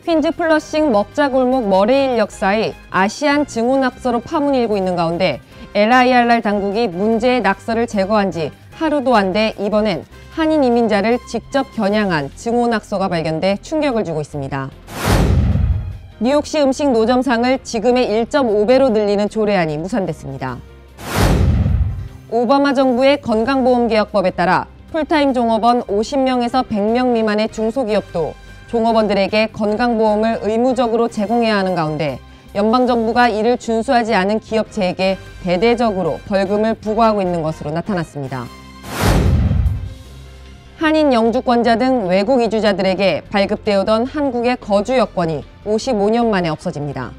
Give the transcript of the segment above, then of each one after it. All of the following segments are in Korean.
퀸즈 플러싱 먹자골목 머레일 역사의 아시안 증오 낙서로 파문이 일고 있는 가운데 LIRR 당국이 문제의 낙서를 제거한 지 하루도 안 돼 이번엔 한인 이민자를 직접 겨냥한 증오 낙서가 발견돼 충격을 주고 있습니다. 뉴욕시 음식 노점상을 지금의 1.5배로 늘리는 조례안이 무산됐습니다. 오바마 정부의 건강보험개혁법에 따라 풀타임 종업원 50명에서 100명 미만의 중소기업도 종업원들에게 건강보험을 의무적으로 제공해야 하는 가운데 연방정부가 이를 준수하지 않은 기업체에게 대대적으로 벌금을 부과하고 있는 것으로 나타났습니다. 한인 영주권자 등 외국 이주자들에게 발급되어던 한국의 거주 여권이 55년 만에 없어집니다.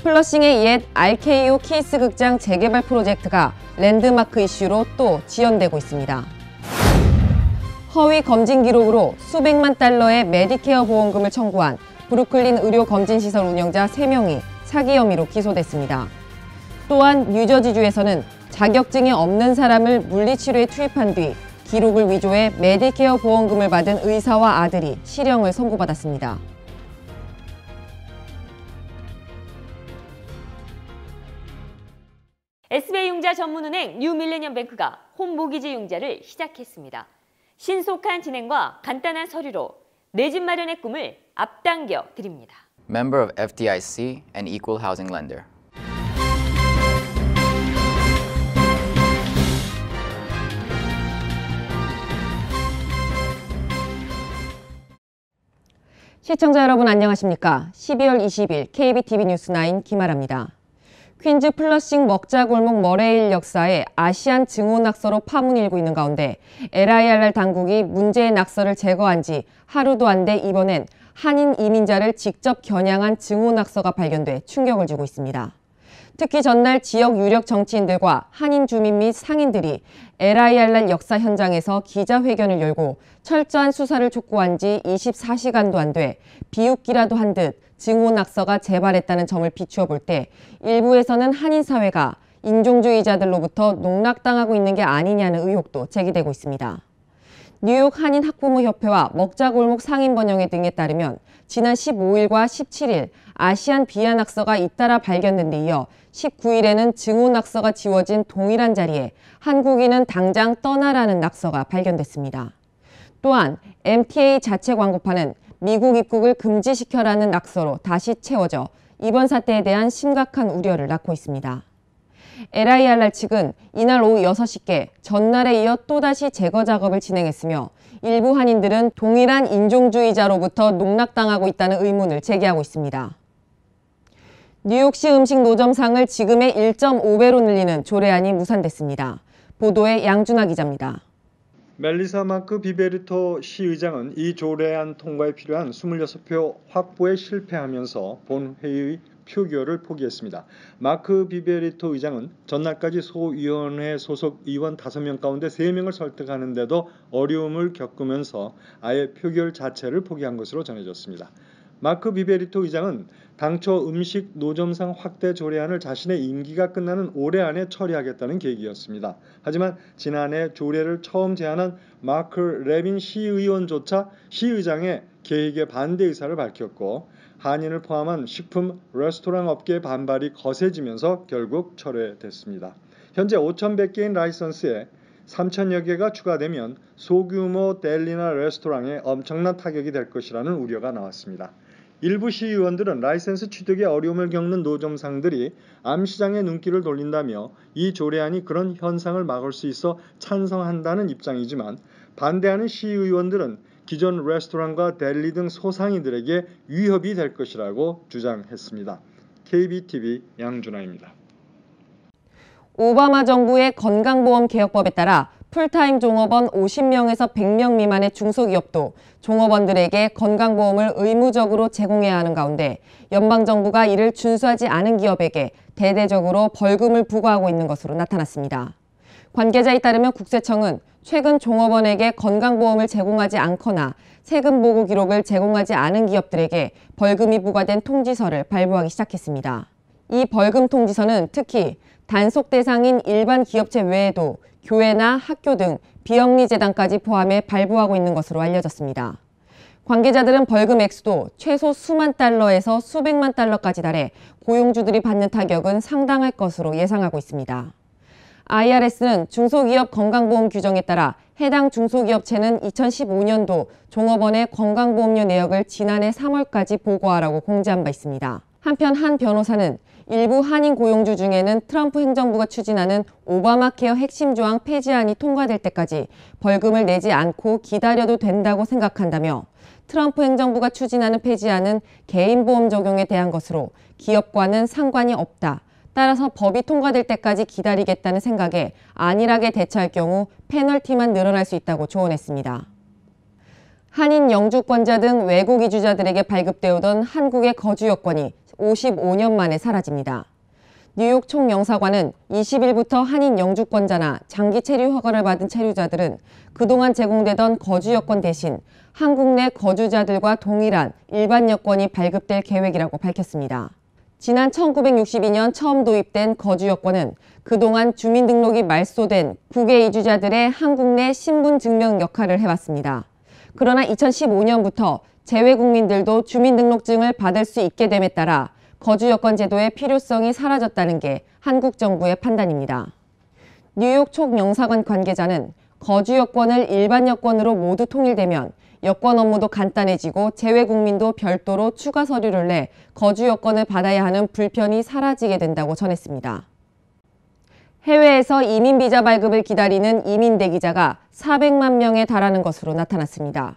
플러싱의 옛 RKO 키스 극장 재개발 프로젝트가 랜드마크 이슈로 또 지연되고 있습니다. 허위 검진 기록으로 수백만 달러의 메디케어 보험금을 청구한 브루클린 의료검진시설 운영자 3명이 사기 혐의로 기소됐습니다. 또한 뉴저지주에서는 자격증이 없는 사람을 물리치료에 투입한 뒤 기록을 위조해 메디케어 보험금을 받은 의사와 아들이 실형을 선고받았습니다. SBI융자 전문은행 뉴밀레니엄뱅크가 홈모기지 융자를 시작했습니다. 신속한 진행과 간단한 서류로 내 집 마련의 꿈을 앞당겨 드립니다. Member of FDIC and Equal Housing Lender. 시청자 여러분 안녕하십니까? 12월 20일 KBTV 뉴스9 김아라입니다. 퀸즈 플러싱 먹자골목 머레일 역사의 아시안 증오 낙서로 파문이 일고 있는 가운데 LIRR 당국이 문제의 낙서를 제거한 지 하루도 안 돼 이번엔 한인 이민자를 직접 겨냥한 증오 낙서가 발견돼 충격을 주고 있습니다. 특히 전날 지역 유력 정치인들과 한인 주민 및 상인들이 LIRR 역사 현장에서 기자회견을 열고 철저한 수사를 촉구한 지 24시간도 안 돼 비웃기라도 한 듯 증오 낙서가 재발했다는 점을 비추어 볼 때 일부에서는 한인 사회가 인종주의자들로부터 농락당하고 있는 게 아니냐는 의혹도 제기되고 있습니다. 뉴욕 한인 학부모 협회와 먹자골목 상인번영회 등에 따르면 지난 15일과 17일 아시안 비하 낙서가 잇따라 발견된 데 이어 19일에는 증오 낙서가 지워진 동일한 자리에 한국인은 당장 떠나라는 낙서가 발견됐습니다. 또한 MTA 자체 광고판은 미국 입국을 금지시켜라는 낙서로 다시 채워져 이번 사태에 대한 심각한 우려를 낳고 있습니다. LIRR 측은 이날 오후 6시께 전날에 이어 또다시 제거 작업을 진행했으며 일부 한인들은 동일한 인종주의자로부터 농락당하고 있다는 의문을 제기하고 있습니다. 뉴욕시 음식 노점상을 지금의 1.5배로 늘리는 조례안이 무산됐습니다. 보도에 양준하 기자입니다. 멜리사 마크 비베리토 시의장은 이 조례안 통과에 필요한 26표 확보에 실패하면서 본회의 표결을 포기했습니다. 마크 비베리토 의장은 전날까지 소위원회 소속 의원 5명 가운데 3명을 설득하는데도 어려움을 겪으면서 아예 표결 자체를 포기한 것으로 전해졌습니다. 마크 비베리토 의장은 당초 음식 노점상 확대 조례안을 자신의 임기가 끝나는 올해 안에 처리하겠다는 계획이었습니다. 하지만 지난해 조례를 처음 제안한 마크 레빈 시의원조차 시의장의 계획에 반대 의사를 밝혔고 한인을 포함한 식품 레스토랑 업계의 반발이 거세지면서 결국 철회됐습니다. 현재 5,100개인 라이선스에 3,000여 개가 추가되면 소규모 델리나 레스토랑에 엄청난 타격이 될 것이라는 우려가 나왔습니다. 일부 시의원들은 라이센스 취득에 어려움을 겪는 노점상들이 암시장에 눈길을 돌린다며 이 조례안이 그런 현상을 막을 수 있어 찬성한다는 입장이지만 반대하는 시의원들은 기존 레스토랑과 델리 등 소상인들에게 위협이 될 것이라고 주장했습니다. KBTV 양준하입니다. 오바마 정부의 건강보험 개혁법에 따라 풀타임 종업원 50명에서 100명 미만의 중소기업도 종업원들에게 건강보험을 의무적으로 제공해야 하는 가운데 연방정부가 이를 준수하지 않은 기업에게 대대적으로 벌금을 부과하고 있는 것으로 나타났습니다. 관계자에 따르면 국세청은 최근 종업원에게 건강보험을 제공하지 않거나 세금 보고 기록을 제공하지 않은 기업들에게 벌금이 부과된 통지서를 발부하기 시작했습니다. 이 벌금 통지서는 특히 단속 대상인 일반 기업체 외에도 교회나 학교 등 비영리 재단까지 포함해 발부하고 있는 것으로 알려졌습니다. 관계자들은 벌금 액수도 최소 수만 달러에서 수백만 달러까지 달해 고용주들이 받는 타격은 상당할 것으로 예상하고 있습니다. IRS는 중소기업 건강보험 규정에 따라 해당 중소기업체는 2015년도 종업원의 건강보험료 내역을 지난해 3월까지 보고하라고 공지한 바 있습니다. 한편 한 변호사는 일부 한인 고용주 중에는 트럼프 행정부가 추진하는 오바마 케어 핵심 조항 폐지안이 통과될 때까지 벌금을 내지 않고 기다려도 된다고 생각한다며 트럼프 행정부가 추진하는 폐지안은 개인보험 적용에 대한 것으로 기업과는 상관이 없다. 따라서 법이 통과될 때까지 기다리겠다는 생각에 안일하게 대처할 경우 페널티만 늘어날 수 있다고 조언했습니다. 한인 영주권자 등 외국 이주자들에게 발급되어 오던 한국의 거주 여건이 55년 만에 사라집니다. 뉴욕 총영사관은 20일부터 한인 영주권자나 장기 체류 허가를 받은 체류자들은 그동안 제공되던 거주 여건 대신 한국 내 거주자들과 동일한 일반 여건이 발급될 계획이라고 밝혔습니다. 지난 1962년 처음 도입된 거주 여건은 그동안 주민등록이 말소된 국외 이주자들의 한국 내 신분 증명 역할을 해왔습니다. 그러나 2015년부터 재외국민들도 주민등록증을 받을 수 있게 됨에 따라 거주 여건 제도의 필요성이 사라졌다는 게 한국 정부의 판단입니다. 뉴욕 총영사관 관계자는 거주 여건을 일반 여건으로 모두 통일되면 여권 업무도 간단해지고 재외국민도 별도로 추가 서류를 내 거주 여건을 받아야 하는 불편이 사라지게 된다고 전했습니다. 해외에서 이민 비자 발급을 기다리는 이민 대기자가 400만 명에 달하는 것으로 나타났습니다.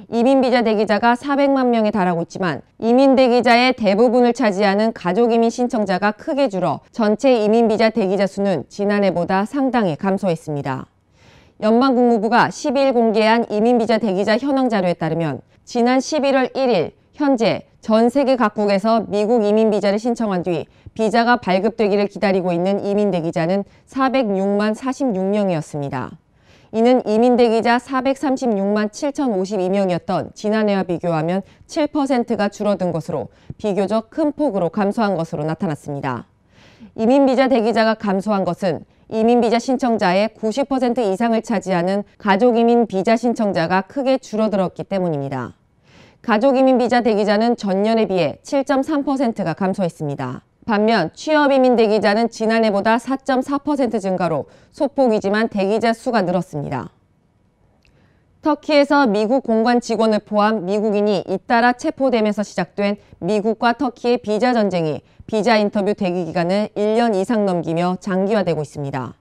이민 비자 대기자가 400만 명에 달하고 있지만 이민 대기자의 대부분을 차지하는 가족 이민 신청자가 크게 줄어 전체 이민 비자 대기자 수는 지난해보다 상당히 감소했습니다. 연방국무부가 12일 공개한 이민비자 대기자 현황 자료에 따르면 지난 11월 1일 현재 전 세계 각국에서 미국 이민비자를 신청한 뒤 비자가 발급되기를 기다리고 있는 이민대기자는 406만 46명이었습니다. 이는 이민대기자 436만 7,052명이었던 지난해와 비교하면 7%가 줄어든 것으로 비교적 큰 폭으로 감소한 것으로 나타났습니다. 이민비자 대기자가 감소한 것은 이민비자 신청자의 90% 이상을 차지하는 가족이민 비자 신청자가 크게 줄어들었기 때문입니다. 가족이민 비자 대기자는 전년에 비해 7.3%가 감소했습니다. 반면 취업이민 대기자는 지난해보다 4.4% 증가로 소폭이지만 대기자 수가 늘었습니다. 터키에서 미국 공관 직원을 포함 미국인이 잇따라 체포되면서 시작된 미국과 터키의 비자 전쟁이 비자 인터뷰 대기 기간을 1년 이상 넘기며 장기화되고 있습니다.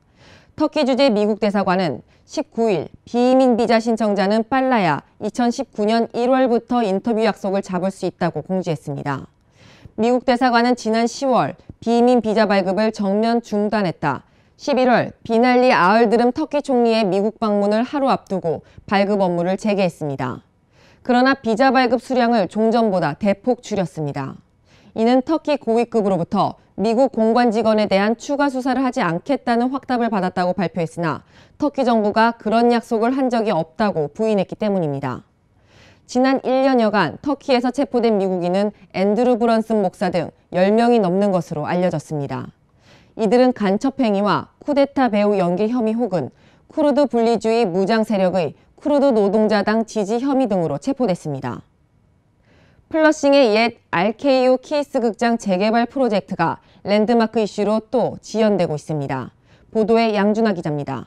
터키 주재 미국 대사관은 19일 비이민 비자 신청자는 빨라야 2019년 1월부터 인터뷰 약속을 잡을 수 있다고 공지했습니다. 미국 대사관은 지난 10월 비이민 비자 발급을 정면 중단했다. 11월 비날리 아을드름 터키 총리의 미국 방문을 하루 앞두고 발급 업무를 재개했습니다. 그러나 비자 발급 수량을 종전보다 대폭 줄였습니다. 이는 터키 고위급으로부터 미국 공관 직원에 대한 추가 수사를 하지 않겠다는 확답을 받았다고 발표했으나 터키 정부가 그런 약속을 한 적이 없다고 부인했기 때문입니다. 지난 1년여간 터키에서 체포된 미국인은 앤드루 브런슨 목사 등 10명이 넘는 것으로 알려졌습니다. 이들은 간첩행위와 쿠데타 배후 연계 혐의 혹은 쿠르드 분리주의 무장 세력의 쿠르드 노동자당 지지 혐의 등으로 체포됐습니다. 플러싱의 옛 RKO 키스 극장 재개발 프로젝트가 랜드마크 이슈로 또 지연되고 있습니다. 보도에 양준하 기자입니다.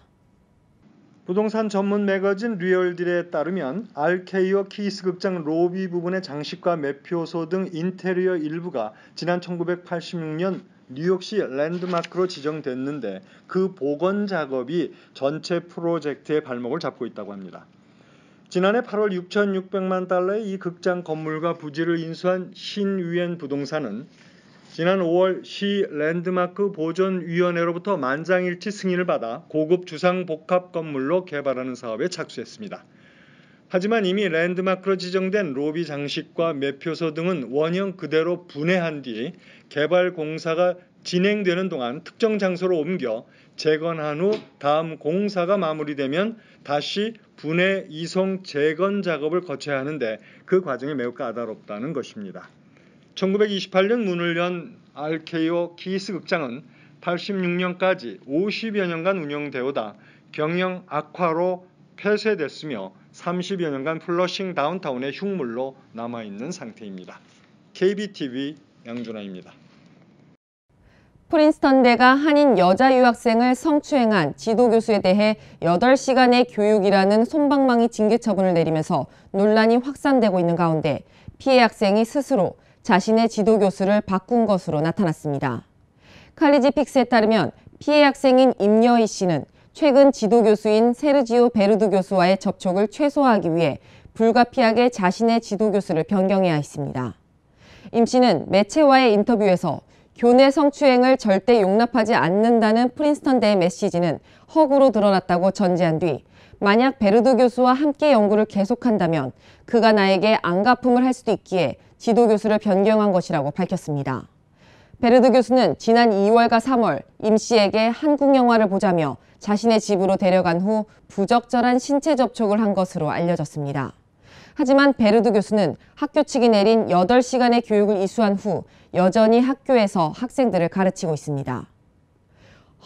부동산 전문 매거진 리얼딜에 따르면 RKO 키스 극장 로비 부분의 장식과 매표소 등 인테리어 일부가 지난 1986년 뉴욕시 랜드마크로 지정됐는데 그 복원 작업이 전체 프로젝트의 발목을 잡고 있다고 합니다. 지난해 8월 6,600만 달러의 이 극장 건물과 부지를 인수한 신위엔 부동산은 지난 5월 시 랜드마크 보존위원회로부터 만장일치 승인을 받아 고급 주상 복합 건물로 개발하는 사업에 착수했습니다. 하지만 이미 랜드마크로 지정된 로비 장식과 매표소 등은 원형 그대로 분해한 뒤 개발 공사가 진행되는 동안 특정 장소로 옮겨 재건한 후 다음 공사가 마무리되면 다시 분해, 이송, 재건 작업을 거쳐야 하는데 그 과정이 매우 까다롭다는 것입니다. 1928년 문을 연 RKO 키스 극장은 86년까지 50여 년간 운영되오다 경영 악화로 폐쇄됐으며 30여 년간 플러싱 다운타운의 흉물로 남아있는 상태입니다. KBTV 양준하입니다. 프린스턴대가 한인 여자 유학생을 성추행한 지도교수에 대해 8시간의 교육이라는 솜방망이 징계 처분을 내리면서 논란이 확산되고 있는 가운데 피해 학생이 스스로 자신의 지도교수를 바꾼 것으로 나타났습니다. 칼리지 픽스에 따르면 피해 학생인 임여희 씨는 최근 지도교수인 세르지오 베르두 교수와의 접촉을 최소화하기 위해 불가피하게 자신의 지도교수를 변경해야 했습니다. 임 씨는 매체와의 인터뷰에서 교내 성추행을 절대 용납하지 않는다는 프린스턴대의 메시지는 허구로 드러났다고 전제한 뒤 만약 베르두 교수와 함께 연구를 계속한다면 그가 나에게 안갚음을 할 수도 있기에 지도교수를 변경한 것이라고 밝혔습니다. 베르두 교수는 지난 2월과 3월 임 씨에게 한국 영화를 보자며 자신의 집으로 데려간 후 부적절한 신체 접촉을 한 것으로 알려졌습니다. 하지만 베르두 교수는 학교 측이 내린 8시간의 교육을 이수한 후 여전히 학교에서 학생들을 가르치고 있습니다.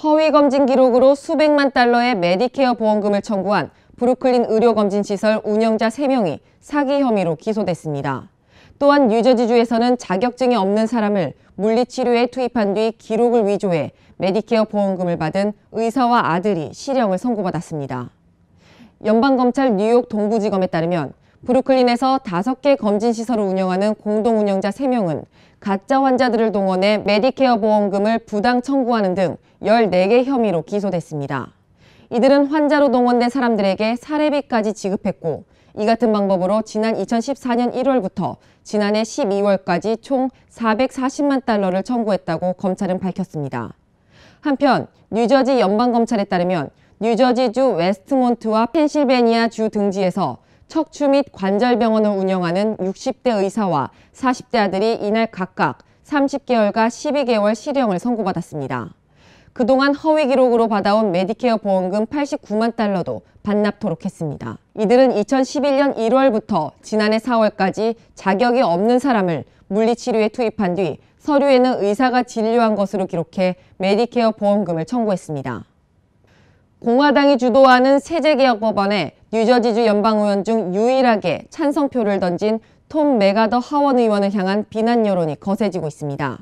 허위 검진 기록으로 수백만 달러의 메디케어 보험금을 청구한 브루클린 의료검진시설 운영자 3명이 사기 혐의로 기소됐습니다. 또한 뉴저지주에서는 자격증이 없는 사람을 물리치료에 투입한 뒤 기록을 위조해 메디케어 보험금을 받은 의사와 아들이 실형을 선고받았습니다. 연방검찰 뉴욕 동부지검에 따르면 브루클린에서 5개 검진시설을 운영하는 공동운영자 3명은 가짜 환자들을 동원해 메디케어 보험금을 부당 청구하는 등 14개 혐의로 기소됐습니다. 이들은 환자로 동원된 사람들에게 사례비까지 지급했고 이 같은 방법으로 지난 2014년 1월부터 지난해 12월까지 총 440만 달러를 청구했다고 검찰은 밝혔습니다. 한편 뉴저지 연방검찰에 따르면 뉴저지주 웨스트몬트와 펜실베니아주 등지에서 척추 및 관절병원을 운영하는 60대 의사와 40대 아들이 이날 각각 30개월과 12개월 실형을 선고받았습니다. 그동안 허위 기록으로 받아온 메디케어 보험금 89만 달러도 반납토록 했습니다. 이들은 2011년 1월부터 지난해 4월까지 자격이 없는 사람을 물리치료에 투입한 뒤 서류에는 의사가 진료한 것으로 기록해 메디케어 보험금을 청구했습니다. 공화당이 주도하는 세제개혁법안에 뉴저지주 연방의원 중 유일하게 찬성표를 던진 톰 메가더 하원 의원을 향한 비난 여론이 거세지고 있습니다.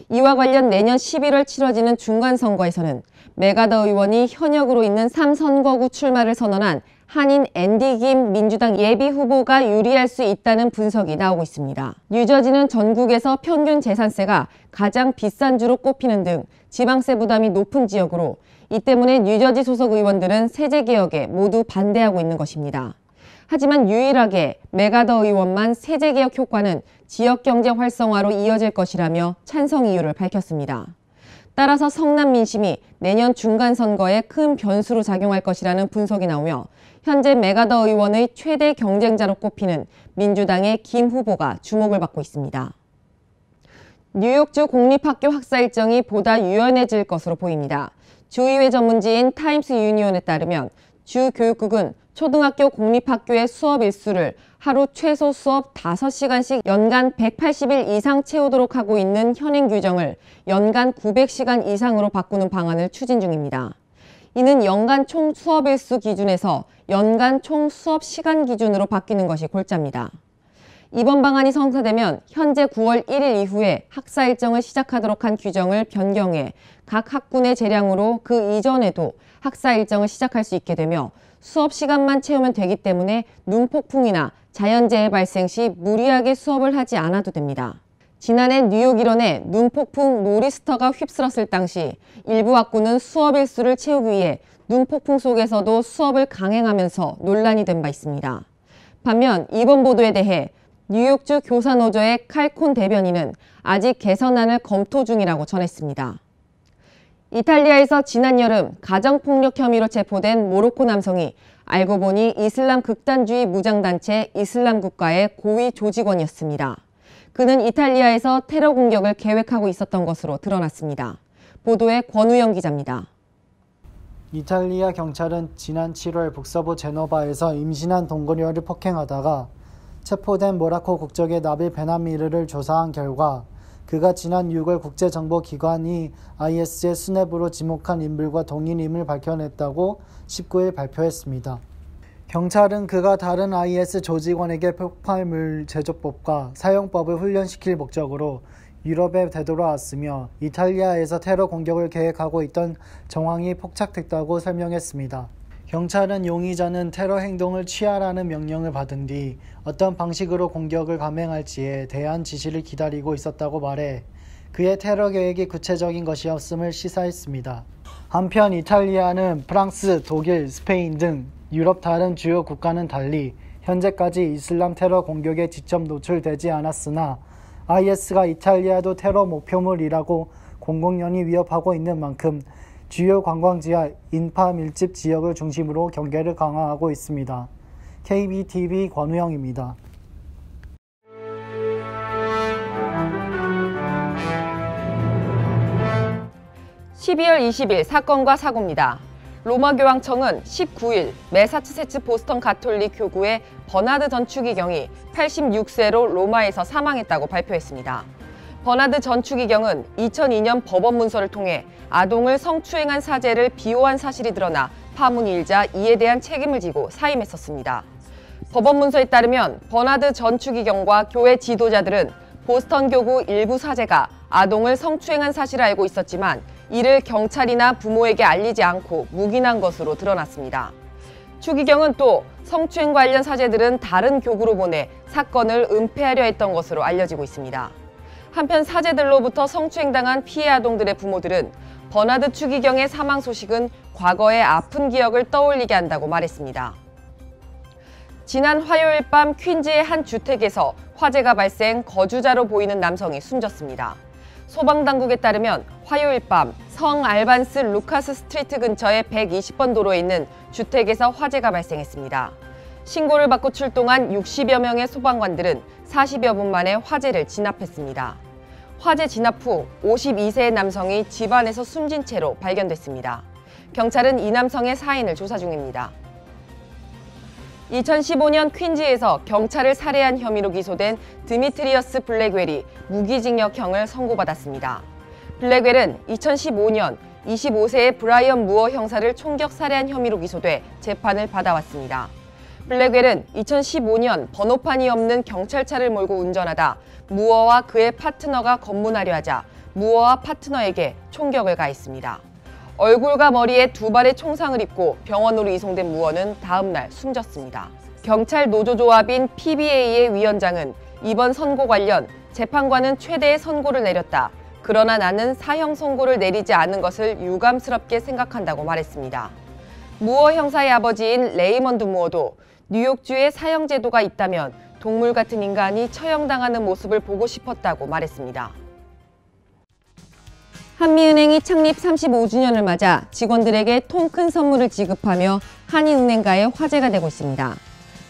이와 관련 내년 11월 치러지는 중간선거에서는 메가더 의원이 현역으로 있는 3선거구 출마를 선언한 한인 앤디 김 민주당 예비 후보가 유리할 수 있다는 분석이 나오고 있습니다. 뉴저지는 전국에서 평균 재산세가 가장 비싼 주로 꼽히는 등 지방세 부담이 높은 지역으로 이 때문에 뉴저지 소속 의원들은 세제개혁에 모두 반대하고 있는 것입니다. 하지만 유일하게 메가더 의원만 세제개혁 효과는 지역경제 활성화로 이어질 것이라며 찬성 이유를 밝혔습니다. 따라서 성남 민심이 내년 중간선거에 큰 변수로 작용할 것이라는 분석이 나오며 현재 메가더 의원의 최대 경쟁자로 꼽히는 민주당의 김 후보가 주목을 받고 있습니다. 뉴욕주 공립학교 학사 일정이 보다 유연해질 것으로 보입니다. 주의회 전문지인 타임스 유니온에 따르면 주 교육국은 초등학교 공립학교의 수업 일수를 하루 최소 수업 5시간씩 연간 180일 이상 채우도록 하고 있는 현행 규정을 연간 900시간 이상으로 바꾸는 방안을 추진 중입니다. 이는 연간 총 수업 일수 기준에서 연간 총 수업 시간 기준으로 바뀌는 것이 골자입니다. 이번 방안이 성사되면 현재 9월 1일 이후에 학사 일정을 시작하도록 한 규정을 변경해 각 학군의 재량으로 그 이전에도 학사 일정을 시작할 수 있게 되며 수업 시간만 채우면 되기 때문에 눈폭풍이나 자연재해 발생 시 무리하게 수업을 하지 않아도 됩니다. 지난해 뉴욕 일원에 눈폭풍 노리스터가 휩쓸었을 당시 일부 학군은 수업 일수를 채우기 위해 눈폭풍 속에서도 수업을 강행하면서 논란이 된 바 있습니다. 반면 이번 보도에 대해 뉴욕주 교사노조의 칼콘 대변인은 아직 개선안을 검토 중이라고 전했습니다. 이탈리아에서 지난 여름 가정폭력 혐의로 체포된 모로코 남성이 알고 보니 이슬람 극단주의 무장단체 이슬람 국가의 고위 조직원이었습니다. 그는 이탈리아에서 테러 공격을 계획하고 있었던 것으로 드러났습니다. 보도에 권우영 기자입니다. 이탈리아 경찰은 지난 7월 북서부 제노바에서 임신한 동거녀를 폭행하다가 체포된 모로코 국적의 나빌 베나미르를 조사한 결과 그가 지난 6월 국제정보기관이 IS의 수뇌부로 지목한 인물과 동일임을 밝혀냈다고 19일 발표했습니다. 경찰은 그가 다른 IS 조직원에게 폭발물 제조법과 사용법을 훈련시킬 목적으로 유럽에 되돌아왔으며 이탈리아에서 테러 공격을 계획하고 있던 정황이 포착됐다고 설명했습니다. 경찰은 용의자는 테러 행동을 취하라는 명령을 받은 뒤 어떤 방식으로 공격을 감행할지에 대한 지시를 기다리고 있었다고 말해 그의 테러 계획이 구체적인 것이었음을 시사했습니다. 한편 이탈리아는 프랑스, 독일, 스페인 등 유럽 다른 주요 국가는 달리 현재까지 이슬람 테러 공격에 직접 노출되지 않았으나 IS가 이탈리아도 테러 목표물이라고 공공연히 위협하고 있는 만큼 주요 관광지와 인파 밀집 지역을 중심으로 경계를 강화하고 있습니다. KBTV 권우영입니다. (12월 20일) 사건과 사고입니다. 로마 교황청은 19일 매사추세츠 보스턴 가톨릭 교구의 버나드 전 추기경이 86세로 로마에서 사망했다고 발표했습니다. 버나드 전 추기경은 2002년 법원 문서를 통해 아동을 성추행한 사죄를 비호한 사실이 드러나 파문이 일자 이에 대한 책임을 지고 사임했었습니다. 법원 문서에 따르면 버나드 전 추기경과 교회 지도자들은 보스턴 교구 일부 사제가 아동을 성추행한 사실을 알고 있었지만 이를 경찰이나 부모에게 알리지 않고 묵인한 것으로 드러났습니다. 추기경은 또 성추행 관련 사제들은 다른 교구로 보내 사건을 은폐하려 했던 것으로 알려지고 있습니다. 한편 사제들로부터 성추행당한 피해 아동들의 부모들은 버나드 추기경의 사망 소식은 과거의 아픈 기억을 떠올리게 한다고 말했습니다. 지난 화요일 밤 퀸즈의 한 주택에서 화재가 발생, 거주자로 보이는 남성이 숨졌습니다. 소방당국에 따르면 화요일 밤 성 알반스 루카스 스트리트 근처의 120번 도로에 있는 주택에서 화재가 발생했습니다. 신고를 받고 출동한 60여 명의 소방관들은 40여 분 만에 화재를 진압했습니다. 화재 진압 후 52세의 남성이 집 안에서 숨진 채로 발견됐습니다. 경찰은 이 남성의 사인을 조사 중입니다. 2015년 퀸즈에서 경찰을 살해한 혐의로 기소된 드미트리어스 블랙웰이 무기징역형을 선고받았습니다. 블랙웰은 2015년 25세의 브라이언 무어 형사를 총격 살해한 혐의로 기소돼 재판을 받아왔습니다. 블랙웰은 2015년 번호판이 없는 경찰차를 몰고 운전하다 무어와 그의 파트너가 검문하려 하자 무어와 파트너에게 총격을 가했습니다. 얼굴과 머리에 2발의 총상을 입고 병원으로 이송된 무어는 다음 날 숨졌습니다. 경찰 노조조합인 PBA의 위원장은 이번 선고 관련 재판관은 최대의 선고를 내렸다. 그러나 나는 사형 선고를 내리지 않은 것을 유감스럽게 생각한다고 말했습니다. 무어 형사의 아버지인 레이먼드 무어도 뉴욕주에 사형 제도가 있다면 동물 같은 인간이 처형당하는 모습을 보고 싶었다고 말했습니다. 한미은행이 창립 35주년을 맞아 직원들에게 통 큰 선물을 지급하며 한인은행가의 화제가 되고 있습니다.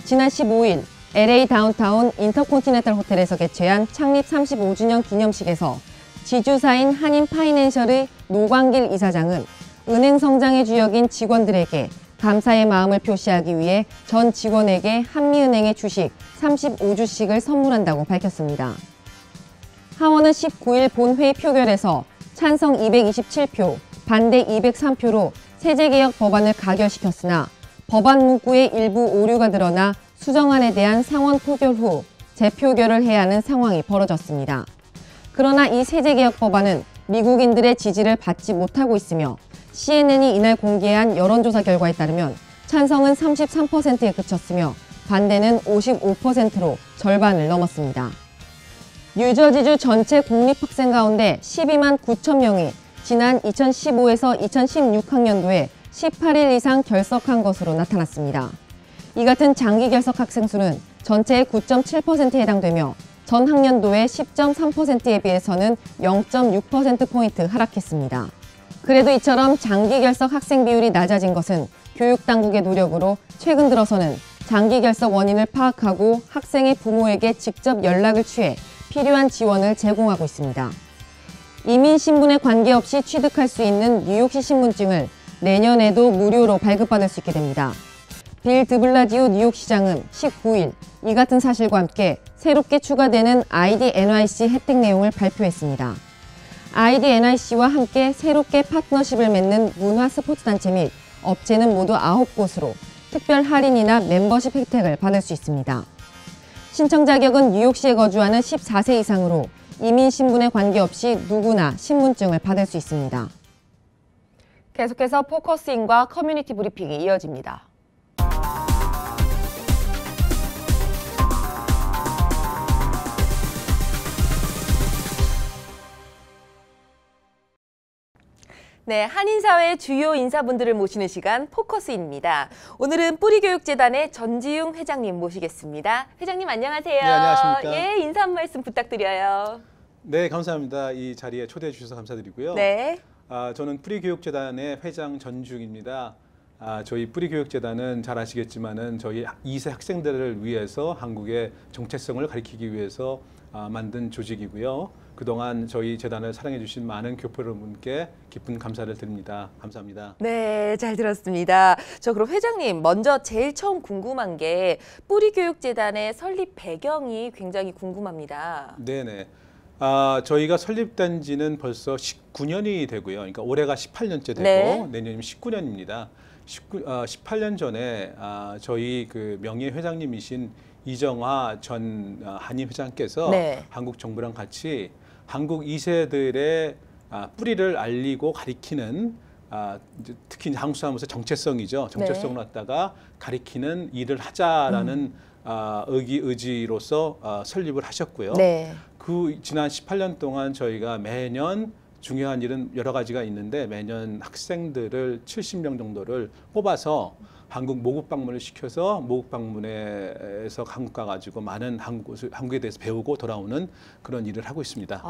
지난 15일 LA 다운타운 인터콘티넨탈 호텔에서 개최한 창립 35주년 기념식에서 지주사인 한인파이낸셜의 노광길 이사장은 은행 성장의 주역인 직원들에게 감사의 마음을 표시하기 위해 전 직원에게 한미은행의 주식 35주씩을 선물한다고 밝혔습니다. 하원은 19일 본회의 표결에서 찬성 227표, 반대 203표로 세제개혁 법안을 가결시켰으나 법안 문구에 일부 오류가 드러나 수정안에 대한 상원 표결 후 재표결을 해야 하는 상황이 벌어졌습니다. 그러나 이 세제개혁 법안은 미국인들의 지지를 받지 못하고 있으며 CNN이 이날 공개한 여론조사 결과에 따르면 찬성은 33%에 그쳤으며 반대는 55%로 절반을 넘었습니다. 뉴저지주 전체 공립학생 가운데 12만 9천 명이 지난 2015에서 2016학년도에 18일 이상 결석한 것으로 나타났습니다. 이 같은 장기 결석 학생 수는 전체의 9.7%에 해당되며 전 학년도의 10.3%에 비해서는 0.6%포인트 하락했습니다. 그래도 이처럼 장기 결석 학생 비율이 낮아진 것은 교육당국의 노력으로 최근 들어서는 장기 결석 원인을 파악하고 학생의 부모에게 직접 연락을 취해 필요한 지원을 제공하고 있습니다. 이민 신분에 관계없이 취득할 수 있는 뉴욕시 신분증을 내년에도 무료로 발급받을 수 있게 됩니다. 빌 드블라지오 뉴욕시장은 19일 이 같은 사실과 함께 새롭게 추가되는 ID NYC 혜택 내용을 발표했습니다. ID NYC와 함께 새롭게 파트너십을 맺는 문화 스포츠단체 및 업체는 모두 9곳으로 특별 할인이나 멤버십 혜택을 받을 수 있습니다. 신청 자격은 뉴욕시에 거주하는 14세 이상으로 이민 신분에 관계없이 누구나 신분증을 받을 수 있습니다. 계속해서 포커스인과 커뮤니티 브리핑이 이어집니다. 네, 한인사회의 주요 인사분들을 모시는 시간 포커스입니다. 오늘은 뿌리교육재단의 전지웅 회장님 모시겠습니다. 회장님 안녕하세요. 네, 안녕하십니까. 예, 인사 한 말씀 부탁드려요. 네, 감사합니다. 이 자리에 초대해 주셔서 감사드리고요. 네. 저는 뿌리교육재단의 회장 전지웅입니다. 저희 뿌리교육재단은 잘 아시겠지만은 저희 2세 학생들을 위해서 한국의 정체성을 가리키기 위해서 만든 조직이고요. 그동안 저희 재단을 사랑해 주신 많은 교포 여러분께 깊은 감사를 드립니다. 감사합니다. 네, 잘 들었습니다. 저 그럼 회장님, 먼저 제일 처음 궁금한 게 뿌리교육재단의 설립 배경이 굉장히 궁금합니다. 네네. 저희가 설립된 지는 벌써 19년이 되고요. 그러니까 올해가 18년째 되고 네. 내년이면 19년입니다. 18년 전에 저희 그 명예 회장님이신 이정화 전 한인 회장께서 네. 한국 정부랑 같이 한국 2세들의 뿌리를 알리고 가리키는 이제 특히 한국 사람으로서 정체성이죠. 정체성을 갖다가 가리키는 일을 하자라는 의지로서 설립을 하셨고요. 네. 그 지난 18년 동안 저희가 매년 중요한 일은 여러 가지가 있는데 매년 학생들을 70명 정도를 뽑아서 한국 모국 방문을 시켜서 모국 방문에서 한국 가가지고 많은 한국에 대해서 배우고 돌아오는 그런 일을 하고 있습니다.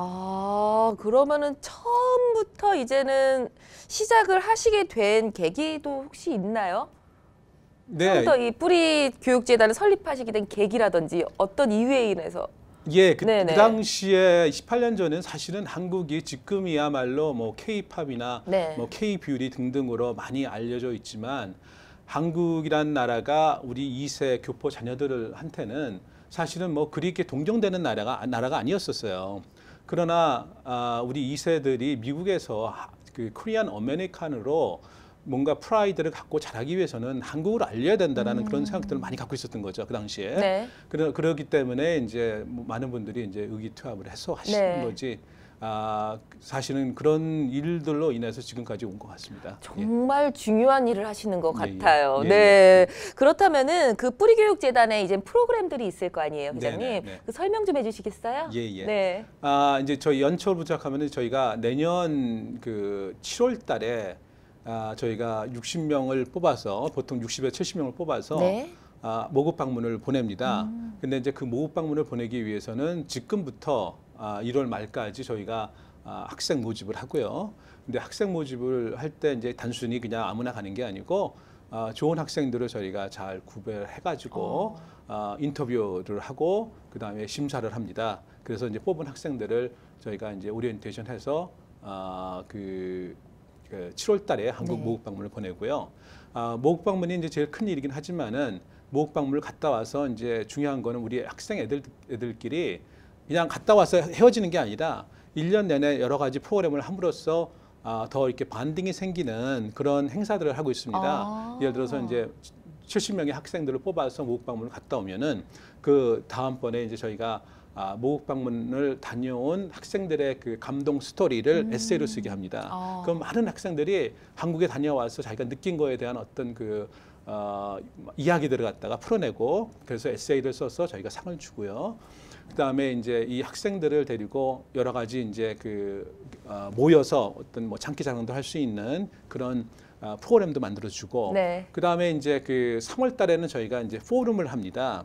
그러면은 처음부터 이제는 시작을 하시게 된 계기도 혹시 있나요? 네. 처음부터 이 뿌리교육재단을 설립하시게 된 계기라든지 어떤 이유에 인해서? 예, 그 네네. 당시에 18년 전에는 사실은 한국이 지금이야말로 뭐 K-팝이나 네. 뭐 K-뷰티 등등으로 많이 알려져 있지만 한국이란 나라가 우리 2세 교포 자녀들한테는 사실은 뭐 그렇게 동경되는 나라가 아니었었어요. 그러나 우리 2세들이 미국에서 그 코리안 어메리칸으로 뭔가 프라이드를 갖고 자라기 위해서는 한국을 알려야 된다라는 그런 생각들을 많이 갖고 있었던 거죠, 그 당시에. 네. 그러기 때문에 이제 많은 분들이 이제 의기투합을 해서 하시는 네. 거지. 사실은 그런 일들로 인해서 지금까지 온 것 같습니다. 정말 중요한 일을 하시는 것 예, 예. 같아요. 예, 네. 예. 그렇다면은 그 뿌리교육재단에 이제 프로그램들이 있을 거 아니에요, 회장님? 네, 네, 네. 그 설명 좀 해주시겠어요? 예, 예. 네. 이제 저희 연초부터 시작하면은 저희가 내년 그 7월 달에 저희가 60명을 뽑아서 보통 60에서 70명을 뽑아서 네. 모국 방문을 보냅니다. 근데 이제 그 모국 방문을 보내기 위해서는 지금부터 1월 말까지 저희가 학생 모집을 하고요. 근데 학생 모집을 할 때 이제 단순히 그냥 아무나 가는 게 아니고 좋은 학생들을 저희가 잘 구별해가지고 인터뷰를 하고 그 다음에 심사를 합니다. 그래서 이제 뽑은 학생들을 저희가 이제 오리엔테이션해서 그 7월 달에 한국 네. 모국 방문을 보내고요. 모국 방문이 이제 제일 큰 일이긴 하지만은 모국 방문을 갔다 와서 이제 중요한 거는 우리 학생 애들끼리 그냥 갔다 와서 헤어지는 게 아니라 1년 내내 여러 가지 프로그램을 함으로써 더 이렇게 반딩이 생기는 그런 행사들을 하고 있습니다. 예를 들어서 이제 70명의 학생들을 뽑아서 모국 방문을 갔다 오면은 그 다음번에 이제 저희가 모국 방문을 다녀온 학생들의 그 감동 스토리를 에세이로 쓰게 합니다. 그럼 많은 학생들이 한국에 다녀와서 자기가 느낀 거에 대한 어떤 그 이야기들을 갖다가 풀어내고 그래서 에세이를 써서 저희가 상을 주고요. 그다음에 이제 이 학생들을 데리고 여러 가지 이제 모여서 어떤 뭐 장기자랑도 할 수 있는 그런 프로그램도 만들어주고 네. 그다음에 이제 그 3월 달에는 저희가 이제 포럼을 합니다.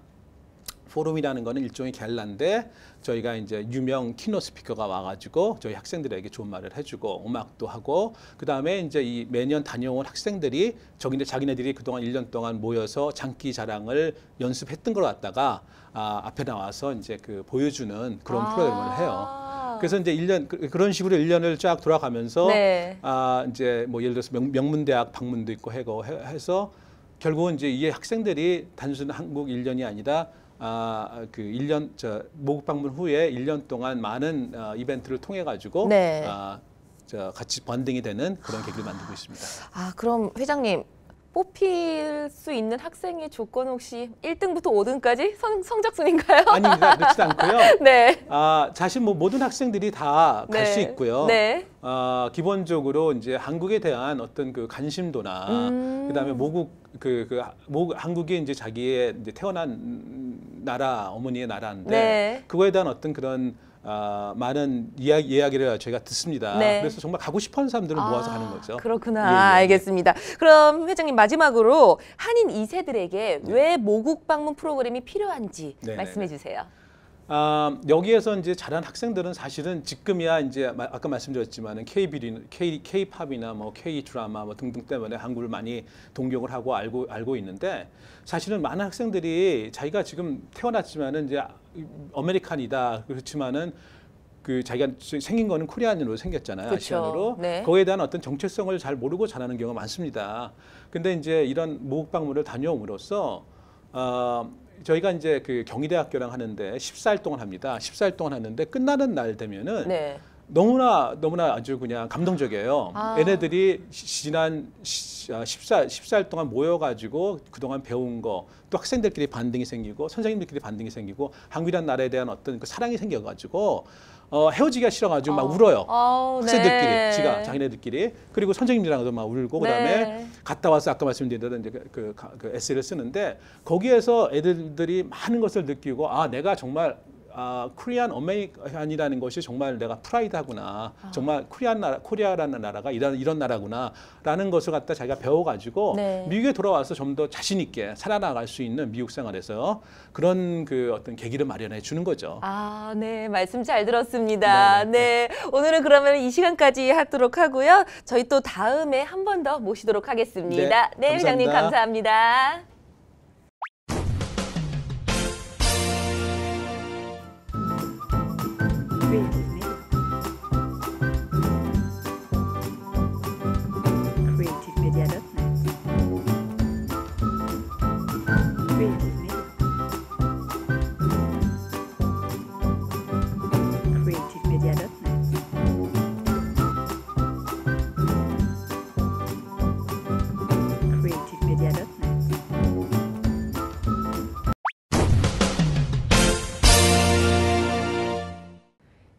포럼이라는 거는 일종의 갤라인데 저희가 이제 유명 키노 스피커가 와가지고 저희 학생들에게 좋은 말을 해주고 음악도 하고 그 다음에 이제 이 매년 다녀온 학생들이 자기네들이 그동안 1년 동안 모여서 장기 자랑을 연습했던 걸 갖다가 앞에 나와서 이제 그 보여주는 그런 프로그램을 해요. 그래서 이제 1년 그런 식으로 1년을 쫙 돌아가면서 네. 이제 뭐 예를 들어서 명문대학 방문도 있고 해서 결국은 이제 이 학생들이 단순 한국 1년이 아니라 그 1년 모국 방문 후에 1년 동안 많은 이벤트를 통해 가지고 네. 같이 번딩이 되는 그런 계기를 만들고 있습니다. 그럼 회장님 뽑힐 수 있는 학생의 조건은 혹시 1등부터 5등까지 성적 순인가요? 아닙니다. 그렇지 않고요. 네. 사실 뭐 모든 학생들이 다 갈 수 네. 있고요. 네. 기본적으로 이제 한국에 대한 어떤 그 관심도나 그다음에 한국이 이제 자기의 이제 태어난 나라, 어머니의 나라인데 네. 그거에 대한 어떤 그런 많은 이야기를 저희가 듣습니다. 네. 그래서 정말 가고 싶어하는 사람들을 모아서 가는 거죠. 그렇구나. 예, 예, 예. 알겠습니다. 그럼 회장님 마지막으로 한인 2세들에게 왜 모국 방문 프로그램이 필요한지 네, 말씀해 주세요. 여기에서 이제 자란 학생들은 사실은 지금이야 이제 아까 말씀드렸지만은 K-팝이나 뭐 K 드라마 뭐 등등 때문에 한국을 많이 동경을 하고 알고 있는데 사실은 많은 학생들이 자기가 지금 태어났지만은 이제 아메리칸이다 그렇지만은 그 자기가 생긴 거는 코리안으로 생겼잖아요. 그렇죠. 아시안으로. 네. 거기에 대한 어떤 정체성을 잘 모르고 자라는 경우가 많습니다. 근데 이제 이런 모국 방문을 다녀옴으로써 저희가 이제 그 경희대학교랑 하는데 14일 동안 합니다. 14일 동안 하는데 끝나는 날 되면은 네. 너무나 아주 그냥 감동적이에요. 얘네들이 지난 14일 동안 모여가지고 그동안 배운 거, 또 학생들끼리 반등이 생기고 선생님들끼리 반등이 생기고 한국이라는 나라에 대한 어떤 그 사랑이 생겨가지고 헤어지기가 싫어가지고 막 울어요. 학생들끼리, 네. 자기네들끼리. 그리고 선생님들랑도 막 울고 그다음에 갔다 와서 아까 말씀드린 이제 그 에세이를 쓰는데 거기에서 애들들이 많은 것을 느끼고 내가 정말 코리안 어메리칸이라는 것이 정말 내가 프라이드하구나. 정말 코리아라는 나라가 이런 나라구나라는 것을 갖다 자기가 배워가지고 네. 미국에 돌아와서 좀 더 자신 있게 살아나갈 수 있는 미국 생활에서 그런 그 어떤 계기를 마련해 주는 거죠. 네. 말씀 잘 들었습니다. 네. 오늘은 그러면 이 시간까지 하도록 하고요. 저희 또 다음에 한 번 더 모시도록 하겠습니다. 네, 회장님 감사합니다. creativemedia.net. creativemedia.net. creativemedia.net.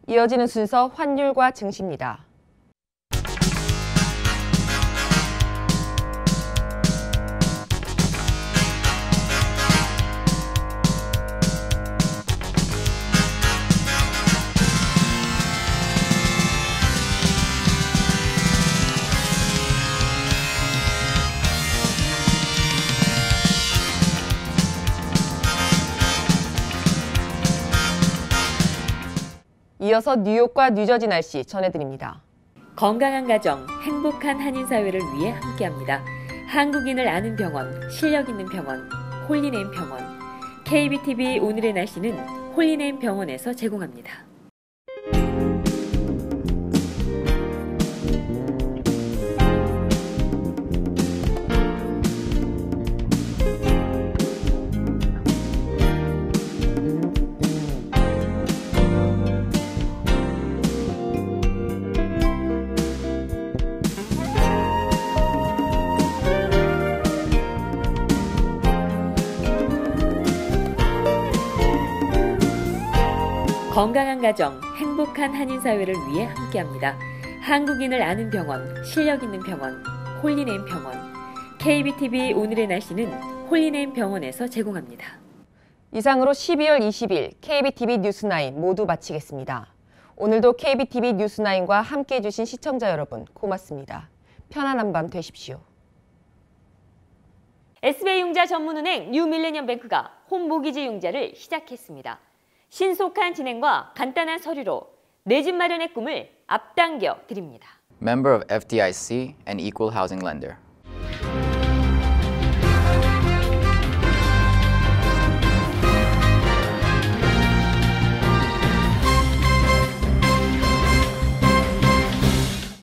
이어지는 순서 환율과 증시입니다. 이어서 뉴욕과 뉴저지 날씨 전해드립니다. 건강한 가정, 행복한 한인 사회를 위해 함께합니다. 한국인을 아는 병원, 실력 있는 병원, 홀리네임 병원. KBTV 오늘의 날씨는 홀리네임 병원에서 제공합니다. 건강한 가정, 행복한 한인 사회를 위해 함께합니다. 한국인을 아는 병원, 실력 있는 병원, 홀리네임 병원. KBTV 오늘의 날씨는 홀리네임 병원에서 제공합니다. 이상으로 12월 20일 KBTV 뉴스9 모두 마치겠습니다. 오늘도 KBTV 뉴스9과 함께해 주신 시청자 여러분 고맙습니다. 편안한 밤 되십시오. SBI융자 전문은행 뉴밀레니엄뱅크가 홈모기지 융자를 시작했습니다. 신속한 진행과 간단한 서류로 내 집 마련의 꿈을 앞당겨 드립니다. Member of FDIC and equal housing lender.